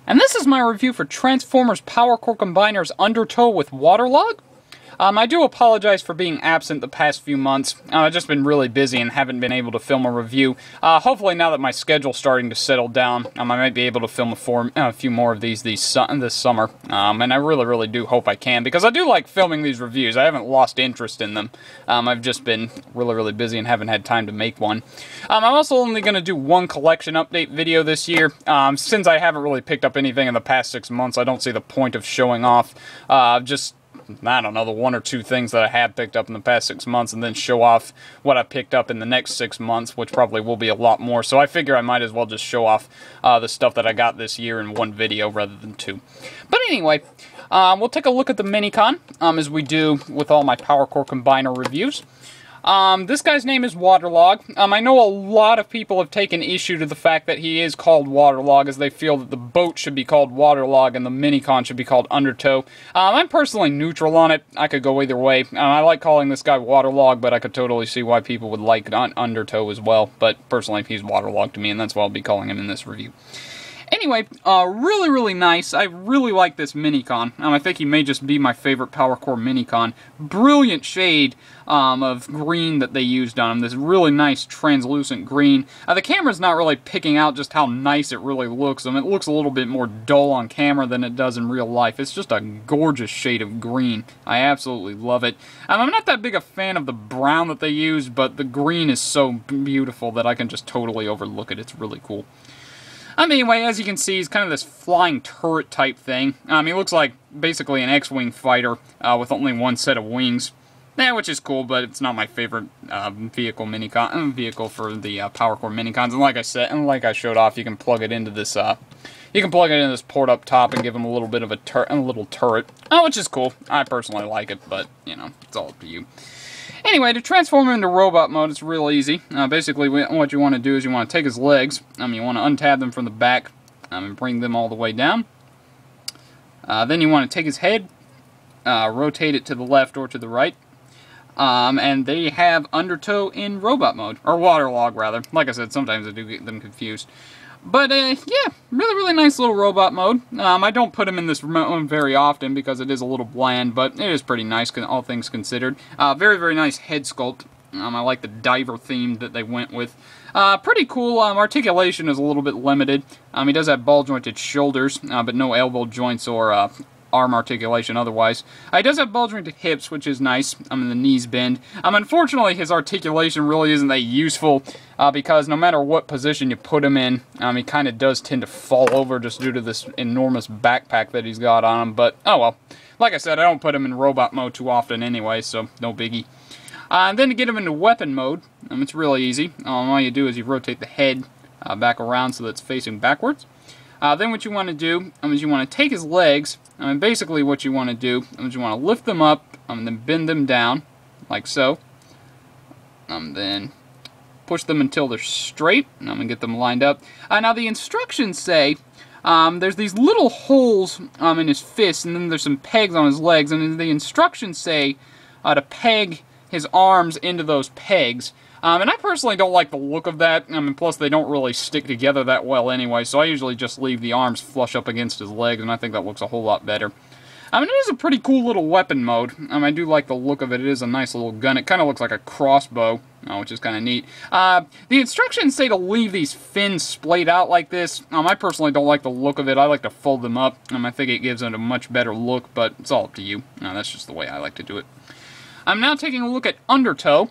And this is my review for Transformers Powercore Combiner's Undertow with Waterlog. I do apologize for being absent the past few months. I've just been really busy and haven't been able to film a review. Hopefully now that my schedule's starting to settle down, I might be able to film a few more of these this summer. And I really do hope I can, because I do like filming these reviews. I haven't lost interest in them. I've just been really busy and haven't had time to make one. I'm also only going to do one collection update video this year. Since I haven't really picked up anything in the past 6 months, I don't see the point of showing off I don't know, the one or two things that I have picked up in the past 6 months, and then show off what I picked up in the next 6 months, which probably will be a lot more. So I figure I might as well just show off the stuff that I got this year in one video rather than two. But anyway, we'll take a look at the Minicon, as we do with all my Powercore Combiner reviews. This guy's name is Waterlog. I know a lot of people have taken issue to the fact that he is called Waterlog, as they feel that the boat should be called Waterlog and the Minicon should be called Undertow. I'm personally neutral on it. I could go either way. I like calling this guy Waterlog, but I could totally see why people would like Undertow as well. But personally, he's Waterlog to me, and that's why I'll be calling him in this review. Anyway, really nice. I really like this Minicon. I think he may just be my favorite Powercore Minicon. Brilliant shade of green that they used on him. This really nice translucent green. The camera's not really picking out just how nice it really looks. It looks a little bit more dull on camera than it does in real life. It's just a gorgeous shade of green. I absolutely love it. I'm not that big a fan of the brown that they used, but the green is so beautiful that I can just totally overlook it. It's really cool. Anyway, as you can see, he's kind of this flying turret type thing. He looks like basically an X-Wing fighter with only one set of wings. Which is cool, but it's not my favorite vehicle for the Powercore Minicons. And like I said, and like I showed off, you can plug it into this. You can plug it into this port up top and give him a little bit of a little turret, which is cool. I personally like it, but you know, it's all up to you. Anyway, to transform him into robot mode, it's real easy. Basically, what you want to do is you want to take his legs, you want to untab them from the back, and bring them all the way down. Then you want to take his head, rotate it to the left or to the right, and they have Undertow in robot mode, or Waterlog rather. Like I said, sometimes I do get them confused. But, yeah, really nice little robot mode. I don't put him in this mode very often because it is a little bland, but it is pretty nice, all things considered. Very nice head sculpt. I like the diver theme that they went with. Pretty cool. Articulation is a little bit limited. He does have ball-jointed shoulders, but no elbow joints or arm articulation otherwise. He does have ball-jointed hips, which is nice. The knees bend. Unfortunately, his articulation really isn't that useful because no matter what position you put him in, he kind of does tend to fall over just due to this enormous backpack that he's got on him. But, oh well. Like I said, I don't put him in robot mode too often anyway, so no biggie. And then to get him into weapon mode, it's really easy. All you do is you rotate the head back around so that it's facing backwards. Then what you want to do is you want to take his legs, basically what you want to do is you want to lift them up, and then bend them down, like so. Then push them until they're straight, and I'm going to get them lined up. Now the instructions say there's these little holes in his fists, and then there's some pegs on his legs, and the instructions say to peg his arms into those pegs. And I personally don't like the look of that. Plus they don't really stick together that well anyway, so I usually just leave the arms flush up against his legs, and I think that looks a whole lot better. It is a pretty cool little weapon mode. I do like the look of it. It is a nice little gun. It kind of looks like a crossbow, which is kind of neat. The instructions say to leave these fins splayed out like this. I personally don't like the look of it. I like to fold them up. I think it gives it a much better look, but it's all up to you. That's just the way I like to do it. I'm now taking a look at Undertow.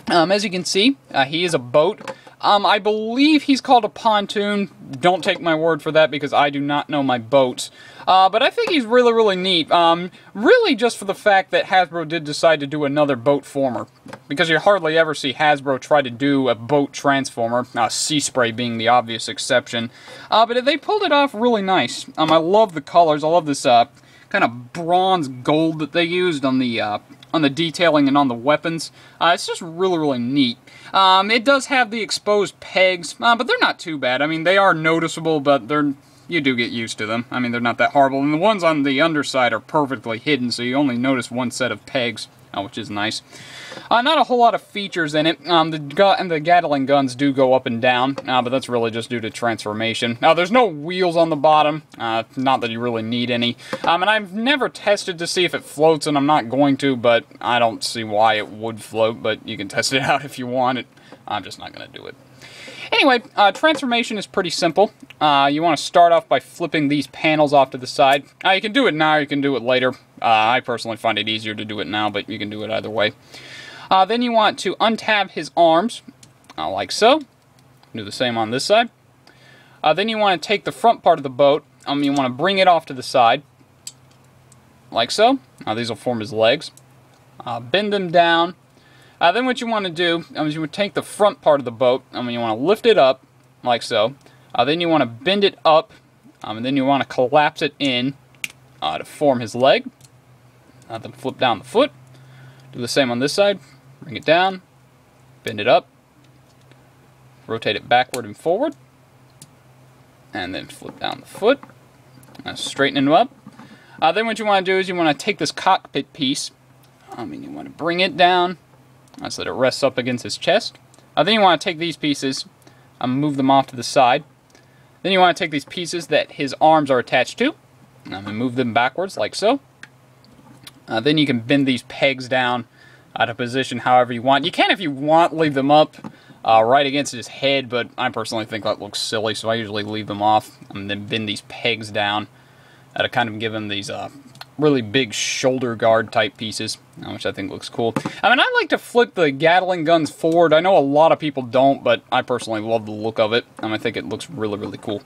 As you can see, he is a boat. I believe he's called a pontoon. Don't take my word for that because I do not know my boats. But I think he's really neat. Really just for the fact that Hasbro did decide to do another boatformer. Because you hardly ever see Hasbro try to do a boat transformer, Sea Spray being the obvious exception. But they pulled it off really nice. I love the colors. I love this kind of bronze gold that they used on the detailing and on the weapons. It's just really neat. It does have the exposed pegs, but they're not too bad. They are noticeable, but you do get used to them. They're not that horrible. And the ones on the underside are perfectly hidden, so you only notice one set of pegs. which is nice. Not a whole lot of features in it. The Gatling guns do go up and down, but that's really just due to transformation. Now, there's no wheels on the bottom, not that you really need any. And I've never tested to see if it floats, and I'm not going to, but I don't see why it would float, but you can test it out if you want. I'm just not going to do it. Anyway, transformation is pretty simple. You want to start off by flipping these panels off to the side. You can do it now, or you can do it later. I personally find it easier to do it now, but you can do it either way. Then you want to untab his arms, like so. Do the same on this side. Then you want to take the front part of the boat, you want to bring it off to the side, like so. These will form his legs. Bend them down. Then what you want to do is you want to take the front part of the boat, you want to lift it up, like so. Then you want to bend it up, and then you want to collapse it in to form his leg. Then flip down the foot. Do the same on this side. Bring it down, bend it up, rotate it backward and forward, and then flip down the foot. Straighten it up. Then what you want to do is you want to take this cockpit piece, you want to bring it down so that it rests up against his chest. Then you want to take these pieces, move them off to the side. Then you want to take these pieces that his arms are attached to, and move them backwards like so. Then you can bend these pegs down to position however you want. You can, if you want, leave them up right against his head, but I personally think that looks silly, so I usually leave them off and then bend these pegs down to kind of give him these really big shoulder guard type pieces, which I think looks cool. I like to flip the Gatling guns forward. I know a lot of people don't, but I personally love the look of it. I think it looks really, really cool.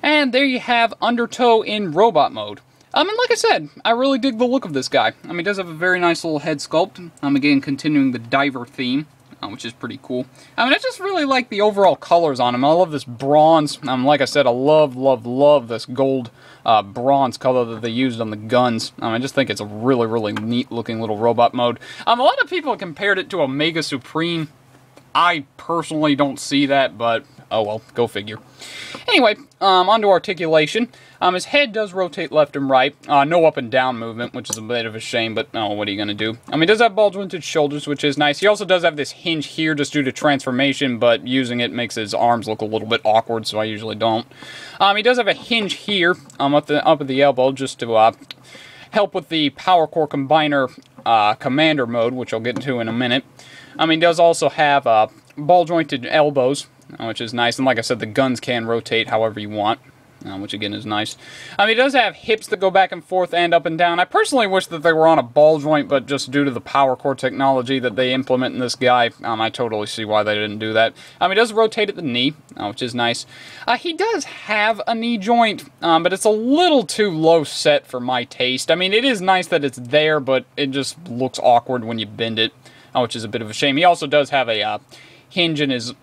And there you have Undertow in robot mode. Like I said, I really dig the look of this guy. He does have a very nice little head sculpt. Again, continuing the diver theme, which is pretty cool. I just really like the overall colors on him. I love this bronze. Like I said, I love, love, love this gold bronze color that they used on the guns. I just think it's a really, really neat looking little robot mode. A lot of people compared it to Omega Supreme. I personally don't see that, but oh well, go figure. Anyway, onto articulation. His head does rotate left and right. No up and down movement, which is a bit of a shame, but oh, what are you going to do? He does have ball-jointed shoulders, which is nice. He also does have this hinge here just due to transformation, but using it makes his arms look a little bit awkward, so I usually don't. He does have a hinge here up at the elbow just to help with the Powercore Combiner Commander mode, which I'll get into in a minute. He does also have ball-jointed elbows, which is nice. And like I said, the guns can rotate however you want, which again is nice. He does have hips that go back and forth and up and down. I personally wish that they were on a ball joint, but just due to the Powercore technology that they implement in this guy, I totally see why they didn't do that. He does rotate at the knee, which is nice. He does have a knee joint, but it's a little too low set for my taste. It is nice that it's there, but it just looks awkward when you bend it, which is a bit of a shame. He also does have a hinge in his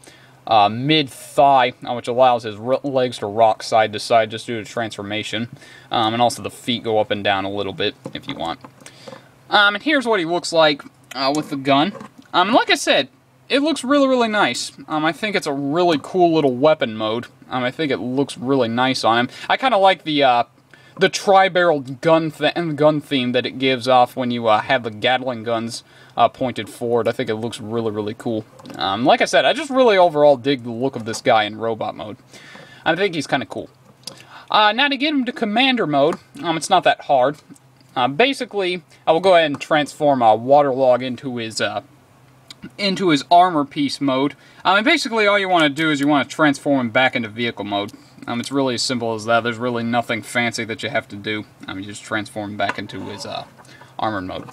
mid-thigh, which allows his legs to rock side to side just due to transformation. And also the feet go up and down a little bit if you want. And here's what he looks like with the gun. Like I said, it looks really, really nice. I think it's a really cool little weapon mode. I think it looks really nice on him. I kind of like the tri-barreled gun theme that it gives off when you have the Gatling guns pointed forward. I think it looks really, really cool. Like I said, I just really overall dig the look of this guy in robot mode. I think he's kind of cool. Now to get him to commander mode, it's not that hard. Basically, I will go ahead and transform Waterlog into his armor piece mode. And basically all you want to do is you want to transform him back into vehicle mode. It's really as simple as that. There's really nothing fancy that you have to do. You just transform him back into his armored mode.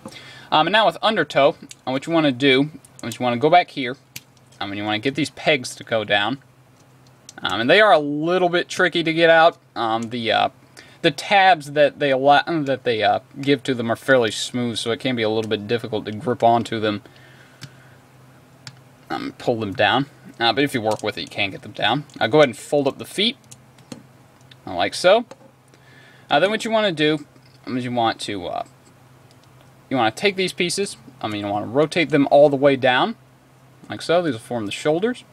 And now with Undertow, what you want to do is you want to go back here, and you want to get these pegs to go down. And they are a little bit tricky to get out. The tabs that they give to them are fairly smooth, so it can be a little bit difficult to grip onto them. Pull them down. But if you work with it, you can get them down. Go ahead and fold up the feet, like so. Then what you want to do is you want to take these pieces. You want to rotate them all the way down, like so. These will form the shoulders.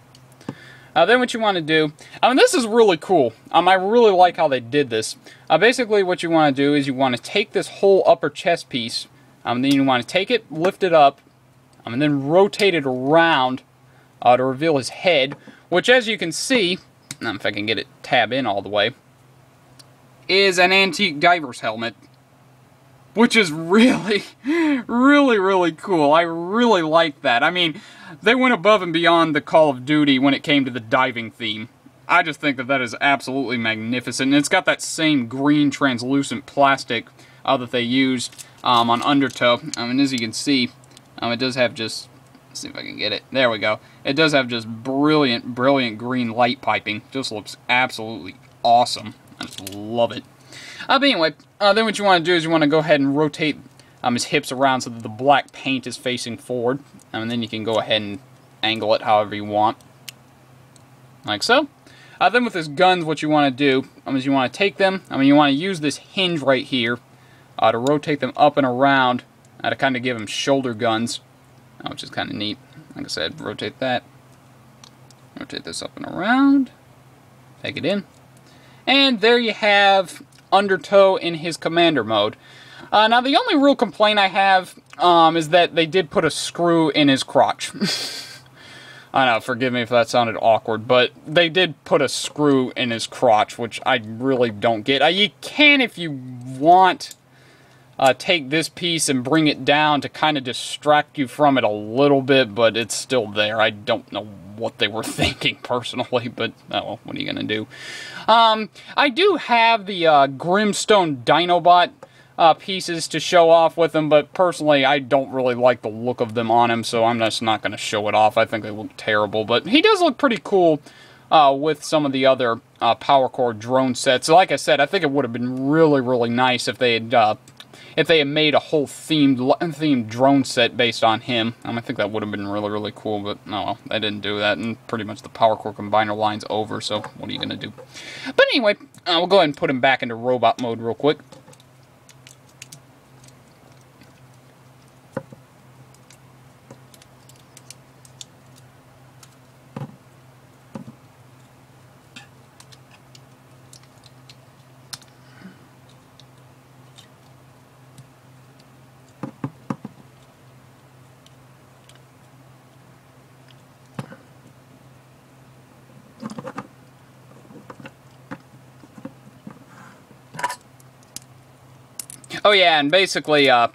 Then what you want to do, this is really cool. I really like how they did this. Basically what you want to do is you want to take this whole upper chest piece, Then you want to take it, lift it up, and then rotate it around to reveal his head, which, as you can see, if I can get it tab in all the way, is an antique diver's helmet, which is really, really cool. I really like that. I mean, they went above and beyond the Call of Duty when it came to the diving theme. I just think that that is absolutely magnificent, and it's got that same green translucent plastic that they used on Undertow. I mean, as you can see, it does have just, let's see if I can get it, there we go. It does have just brilliant green light piping. Just looks absolutely awesome. I just love it. But anyway, then what you want to do is you want to go ahead and rotate his hips around so that the black paint is facing forward. And then you can go ahead and angle it however you want. Like so. Then with his guns, what you want to do is you want to take them, you want to use this hinge right here to rotate them up and around to kind of give him shoulder guns, which is kind of neat. Like I said, rotate that. Rotate this up and around. Take it in. And there you have Undertow in his commander mode. Now, the only real complaint I have is that they did put a screw in his crotch. I know, forgive me if that sounded awkward, but they did put a screw in his crotch, which I really don't get. You can, if you want, take this piece and bring it down to kind of distract you from it a little bit, but it's still there. I don't know what they were thinking personally, but oh well, what are you going to do? I do have the Grimstone Dinobot pieces to show off with them, but personally I don't really like the look of them on him, so I'm just not going to show it off. I think they look terrible, but he does look pretty cool with some of the other Powercore drone sets. Like I said, I think it would have been really nice if they had made a whole themed drone set based on him. I think that would have been really cool, but no, well, they didn't do that, and pretty much the Powercore Combiner line's over, so what are you going to do? But anyway, we'll go ahead and put him back into robot mode real quick. Oh yeah, and basically, all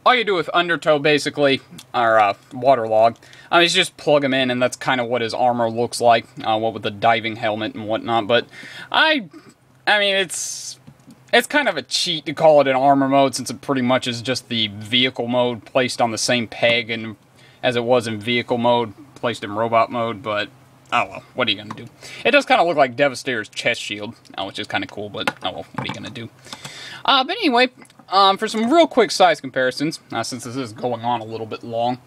you do with Undertow, basically, or Waterlog, is just plug him in, and that's kind of what his armor looks like, what with the diving helmet and whatnot. But I mean, it's kind of a cheat to call it an armor mode, since it pretty much is just the vehicle mode placed on the same peg and as it was in vehicle mode, placed in robot mode. But oh well, what are you gonna do? It does kind of look like Devastator's chest shield, which is kind of cool. But oh well, what are you gonna do? But anyway. For some real quick size comparisons, since this is going on a little bit long.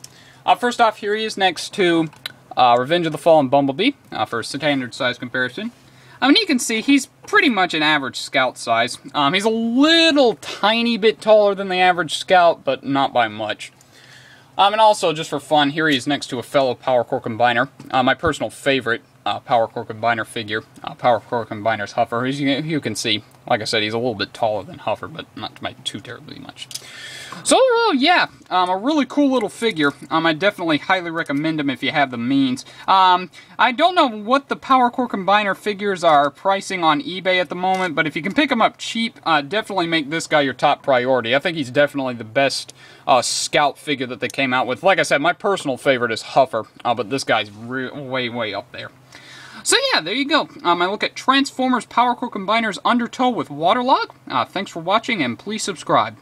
First off, here he is next to Revenge of the Fallen Bumblebee for a standard size comparison. You can see he's pretty much an average Scout size. He's a little tiny bit taller than the average Scout, but not by much. And also, just for fun, here he is next to a fellow Powercore Combiner, my personal favorite Powercore Combiner figure, Powercore Combiner's Huffer. As you can see, like I said, he's a little bit taller than Huffer, but not by too terribly much. So overall, yeah, a really cool little figure. I definitely highly recommend him if you have the means. I don't know what the Powercore Combiner figures are pricing on eBay at the moment, but if you can pick them up cheap, definitely make this guy your top priority. I think he's definitely the best Scout figure that they came out with. Like I said, my personal favorite is Huffer, but this guy's way up there. So yeah, there you go. I look at Transformers Powercore Combiners Undertow with Waterlog. Thanks for watching, and please subscribe.